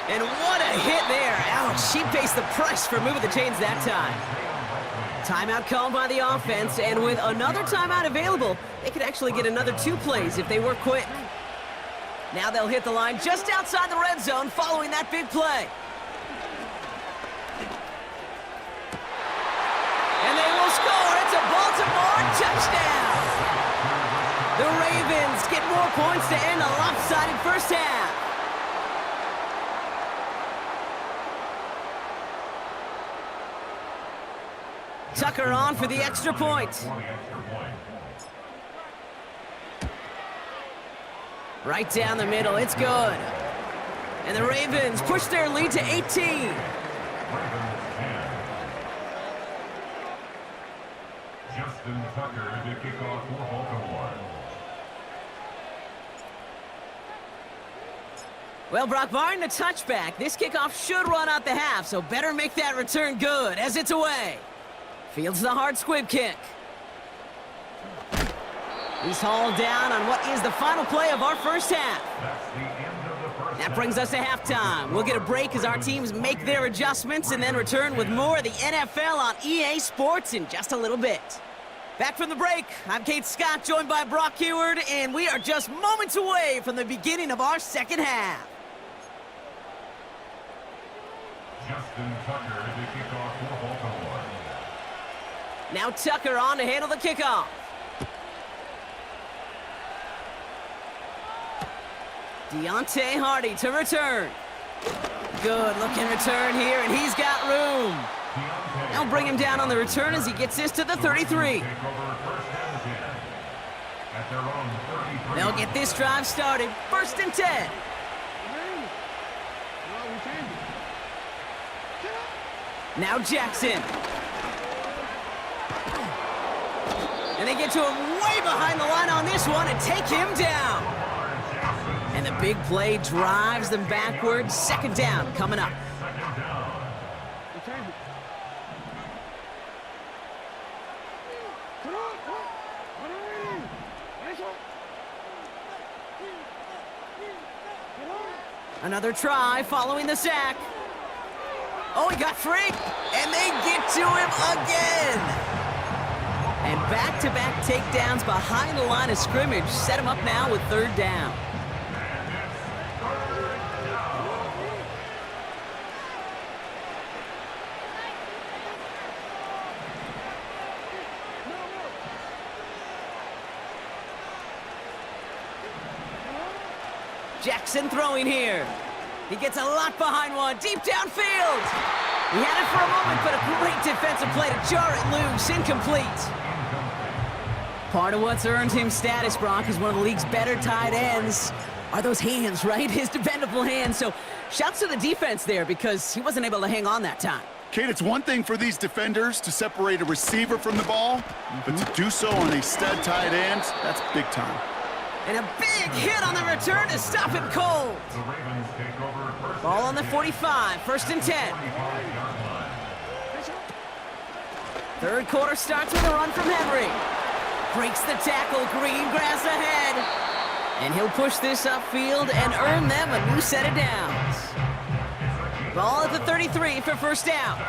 And what a hit there. Ouch, she pays the price for moving the chains that time. Timeout called by the offense, and with another timeout available, they could actually get another 2 plays if they work quick. Now they'll hit the line just outside the red zone following that big play. And they will score. It's a Baltimore touchdown. The Ravens get more points to end a lopsided first half. Tucker on for the extra point. Right down the middle, it's good. And the Ravens push their lead to 18. Justin Tucker to kick off for Baltimore. Well, Brock, barring the touchback, this kickoff should run out the half, so better make that return good as it's away. Fields the hard squib kick. He's hauled down on what is the final play of our first half. That brings us to halftime. We'll get a break as our teams make their adjustments and then return with more of the NFL on EA Sports in just a little bit. Back from the break, I'm Kate Scott, joined by Brock Heward, and we are just moments away from the beginning of our second half. Justin Tucker to kick off for Baltimore. Now Tucker on to handle the kickoff. Deontay Hardy to return. Good looking return here, and he's got room. They'll bring him down on the return as he gets this to the 33. They'll get this drive started. 1st and 10. Now Jackson. And they get to him way behind the line on this one and take him down. And the big play drives them backwards. 2nd down coming up. Another try following the sack. Oh, he got free, and they get to him again. And back-to-back takedowns behind the line of scrimmage set him up now with 3rd down. Jackson throwing here. He gets a lot behind one, deep downfield. He had it for a moment, but a great defensive play to jar it loose, incomplete. Part of what's earned him status, Brock, is one of the league's better tight ends. Are those hands, right? His dependable hands. So shouts to the defense there because he wasn't able to hang on that time. Kate, it's one thing for these defenders to separate a receiver from the ball, but to do so on a stud tight end, that's big time. And a big hit on the return to stop him cold. Ball on the 45, 1st and 10. 3rd quarter starts with a run from Henry. Breaks the tackle, green grass ahead. And he'll push this upfield and earn them a new set of downs. Ball at the 33 for 1st down.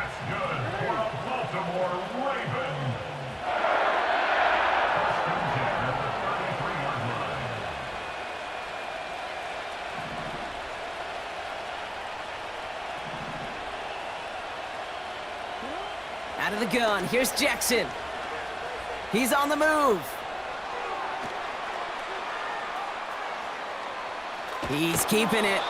Out of the gun, here's Jackson. He's on the move. He's keeping it.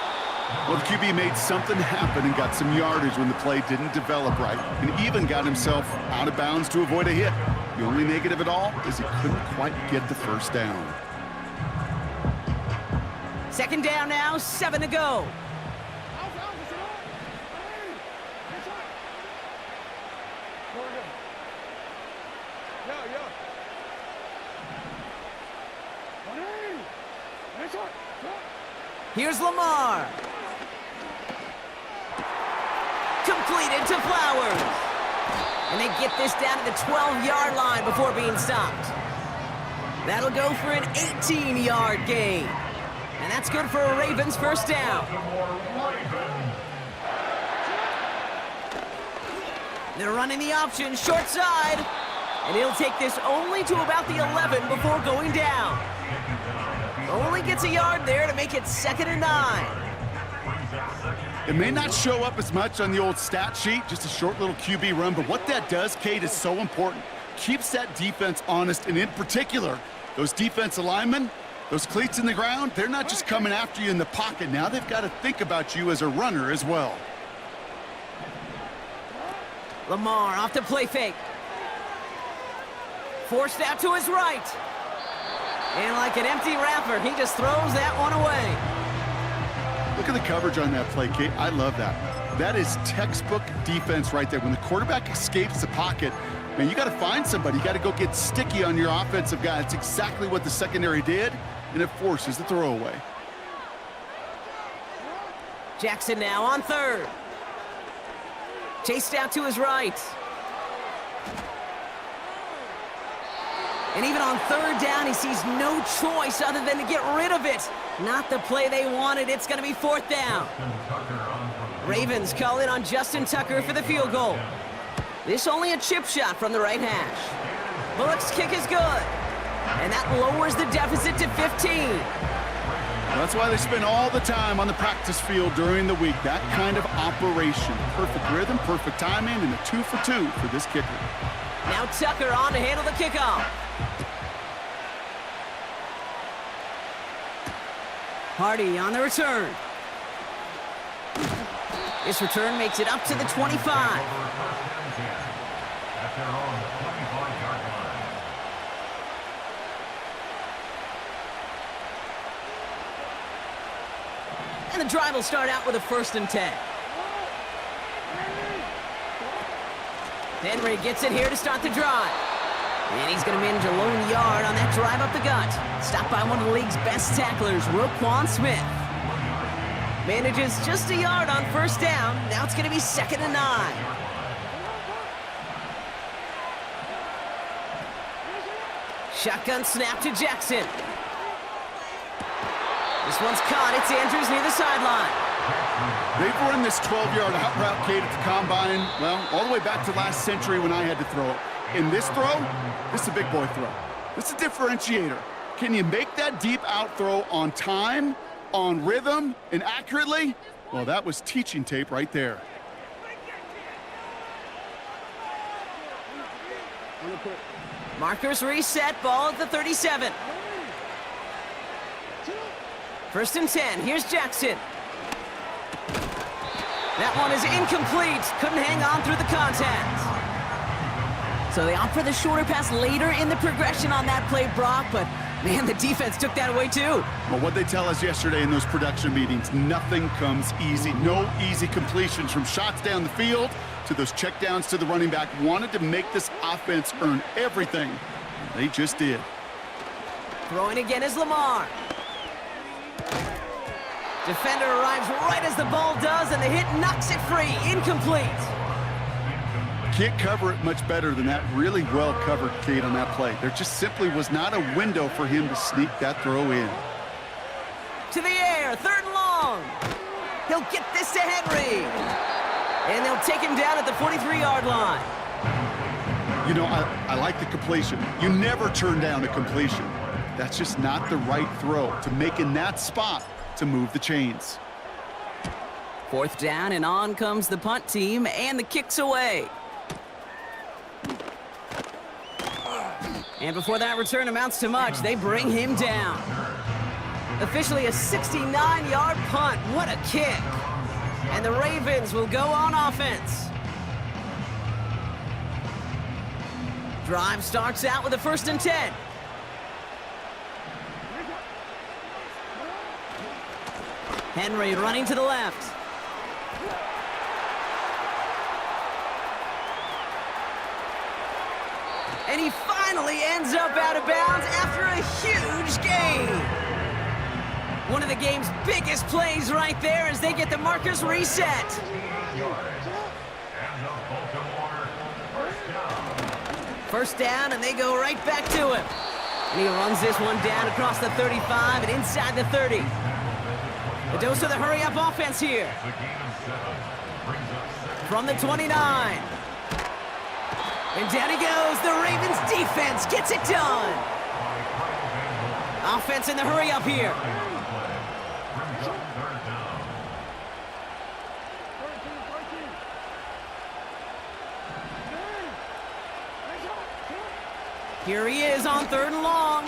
Well, the QB made something happen and got some yardage when the play didn't develop right, and even got himself out of bounds to avoid a hit. The only negative at all is he couldn't quite get the first down. Second down now, 7 to go. Here's Lamar. Completed to Flowers. And they get this down to the 12-yard line before being stopped. That'll go for an 18-yard gain. And that's good for a Ravens first down. They're running the option short side. And he'll take this only to about the 11 before going down. Only gets a yard there to make it 2nd and 9. It may not show up as much on the old stat sheet, just a short little QB run, but what that does, Kate, is so important. Keeps that defense honest, and in particular, those defensive linemen, those cleats in the ground, they're not just coming after you in the pocket. Now they've got to think about you as a runner as well. Lamar off the play fake. Forced out to his right. And like an empty wrapper, he just throws that one away. Look at the coverage on that play, Kate. I love that. That is textbook defense right there. When the quarterback escapes the pocket, man, you got to find somebody. You got to go get sticky on your offensive guy. It's exactly what the secondary did, and it forces the throwaway. Jackson now on 3rd. Chased out to his right. And even on 3rd down, he sees no choice other than to get rid of it. Not the play they wanted. It's going to be 4th down. Ravens call in on Justin Tucker for the field goal. This only a chip shot from the right hash. Bullock's kick is good. And that lowers the deficit to 15. That's why they spend all the time on the practice field during the week. That kind of operation. Perfect rhythm, perfect timing, and a 2 for 2 for this kicker. Now Tucker on to handle the kickoff. Hardy on the return. This return makes it up to the 25. And the drive will start out with a 1st and 10. Henry gets it here to start the drive. And he's going to manage a lone yard on that drive up the gut. Stopped by one of the league's best tacklers, Roquan Smith. Manages just a yard on 1st down. Now it's going to be 2nd and 9. Shotgun snap to Jackson. This one's caught. It's Andrews near the sideline. They've run this 12-yard out route, Kate, at the combine, well, all the way back to last century when I had to throw it. In this throw, this is a big boy throw. This is a differentiator. Can you make that deep out throw on time, on rhythm, and accurately? Well, that was teaching tape right there. Markers reset, ball at the 37. 1st and 10, here's Jackson. That one is incomplete. Couldn't hang on through the contact. So they opt for the shorter pass later in the progression on that play, Brock, but man, the defense took that away too. Well, what they tell us yesterday in those production meetings, nothing comes easy. No easy completions from shots down the field to those checkdowns to the running back. Wanted to make this offense earn everything. They just did. Throwing again is Lamar. Defender arrives right as the ball does, and the hit knocks it free. Incomplete. Can't cover it much better than that. Really well covered, Kate, on that play. There just simply was not a window for him to sneak that throw in. To the air, 3rd and long. He'll get this to Henry. And they'll take him down at the 43-yard line. You know, I like the completion. You never turn down a completion. That's just not the right throw to make in that spot to move the chains. 4th down, and on comes the punt team, and the kick's away. And before that return amounts to much, they bring him down. Officially a 69-yard punt. What a kick. And the Ravens will go on offense. Drive starts out with a 1st and 10. Henry running to the left. And he finally ends up out of bounds after a huge gain. One of the game's biggest plays right there as they get the markers reset. First down, and they go right back to him. And he runs this one down across the 35 and inside the 30. A dose of the hurry-up offense here. From the 29. And down he goes. The Ravens defense gets it done. Offense in the hurry-up here. Here he is on 3rd and long.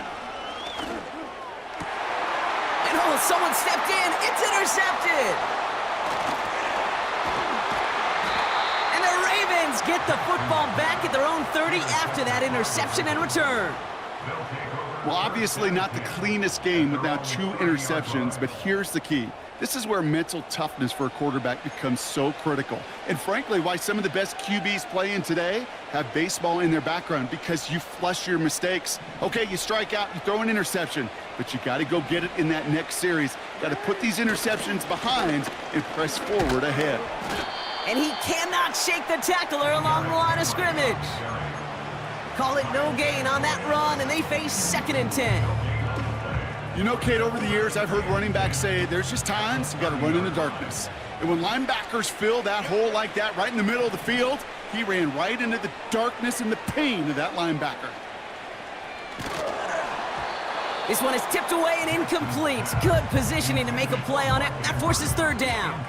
And oh, someone stepped in. It's intercepted. And the Ravens get the football back at their own 30 after that interception and return. Well, obviously not the cleanest game with now 2 interceptions, but here's the key. This is where mental toughness for a quarterback becomes so critical. And frankly, why some of the best QBs playing today have baseball in their background, because you flush your mistakes. Okay, you strike out, you throw an interception, but you got to go get it in that next series. Got to put these interceptions behind and press forward ahead. And he cannot shake the tackler along the line of scrimmage. Call it no gain on that run, and they face 2nd and 10. You know, Kate, over the years, I've heard running backs say there's just times you got to run in the darkness. And when linebackers fill that hole like that right in the middle of the field, he ran right into the darkness and the pain of that linebacker. This one is tipped away and incomplete. Good positioning to make a play on it. That forces 3rd down.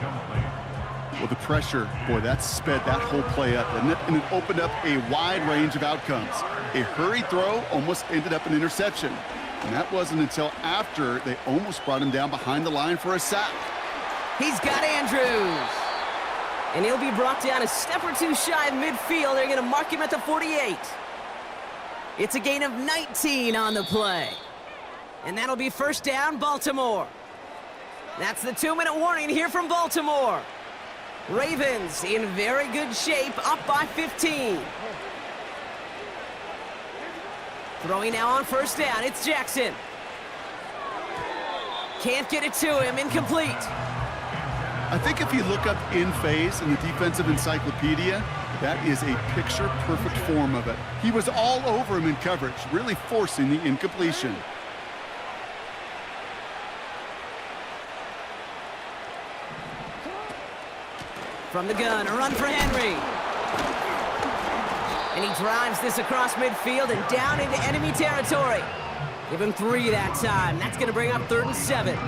Well, the pressure, boy, that sped that whole play up, didn't it? And it opened up a wide range of outcomes. A hurried throw almost ended up an interception. And that wasn't until after they almost brought him down behind the line for a sack. He's got Andrews. And he'll be brought down a step or 2 shy of midfield. They're going to mark him at the 48. It's a gain of 19 on the play. And that'll be 1st down, Baltimore. That's the 2-minute warning here from Baltimore. Ravens in very good shape, up by 15. Throwing now on 1st down, it's Jackson. Can't get it to him, incomplete. I think if you look up in phase in the defensive encyclopedia, that is a picture-perfect form of it. He was all over him in coverage, really forcing the incompletion. From the gun, a run for Henry. And he drives this across midfield and down into enemy territory. Give him 3 that time. That's going to bring up 3rd and 7.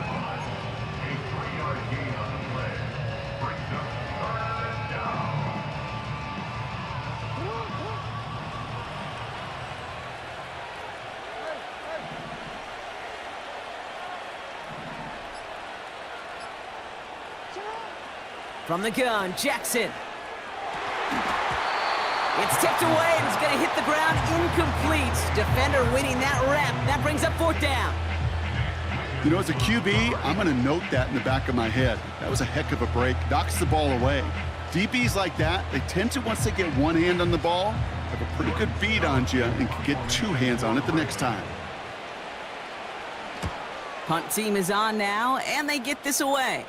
From the gun, Jackson. It's tipped away and it's going to hit the ground incomplete. Defender winning that rep. That brings up 4th down. You know, as a QB, I'm going to note that in the back of my head. That was a heck of a break. Knocks the ball away. DBs like that, they tend to, once they get one hand on the ball, have a pretty good beat on you and can get 2 hands on it the next time. Punt team is on now, and they get this away.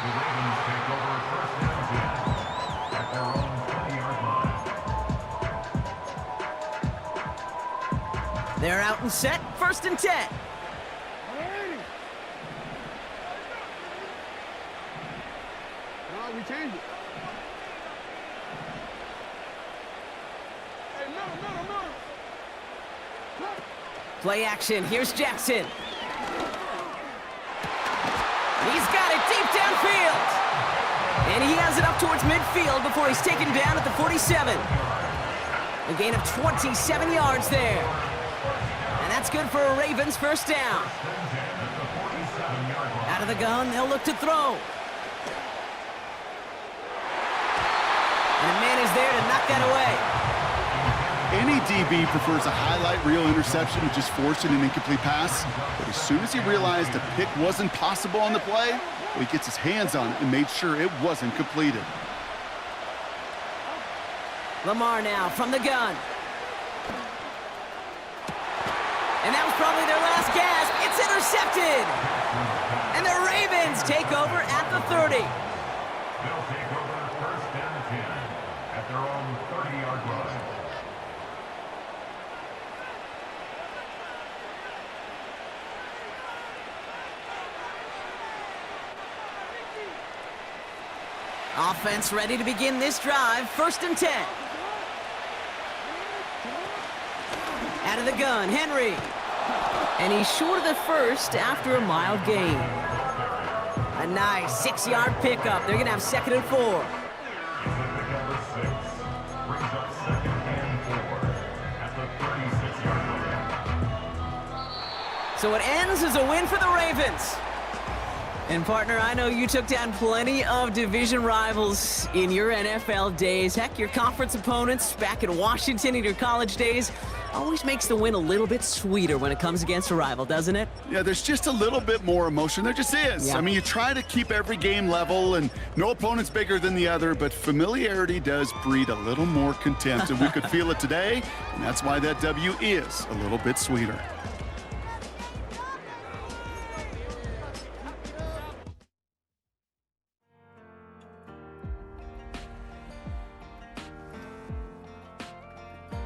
The Ravens take over 1st and 10 at their own 50-yard line. They're out and set, 1st and 10. We changed it. Hey, middle. Play action, here's Jackson. He's got it deep downfield. And he has it up towards midfield before he's taken down at the 47. A gain of 27 yards there. And that's good for a Ravens first down. Out of the gun, they'll look to throw. And a man is there to knock that away. Any DB prefers a highlight reel interception to just forcing an incomplete pass. But as soon as he realized a pick wasn't possible on the play, well, he gets his hands on it and made sure it wasn't completed. Lamar now from the gun. And that was probably their last gasp. It's intercepted. And the Ravens take over at the 30. They'll take over first and 10 at their own 30-yard line. Offense ready to begin this drive. First and 10. Out of the gun, Henry. And he's short of the first after a mild gain. A nice 6-yard pickup. They're going to have 2nd and 4. Number 6 brings up 2nd and 4 at the 36-yard line. So it ends as a win for the Ravens. And partner, I know you took down plenty of division rivals in your NFL days. Heck, your conference opponents back in Washington in your college days always makes the win a little bit sweeter when it comes against a rival, doesn't it? Yeah, there's just a little bit more emotion. There just is. Yeah. I mean, you try to keep every game level, and no opponent's bigger than the other, but familiarity does breed a little more contempt, and we could feel it today, and that's why that W is a little bit sweeter.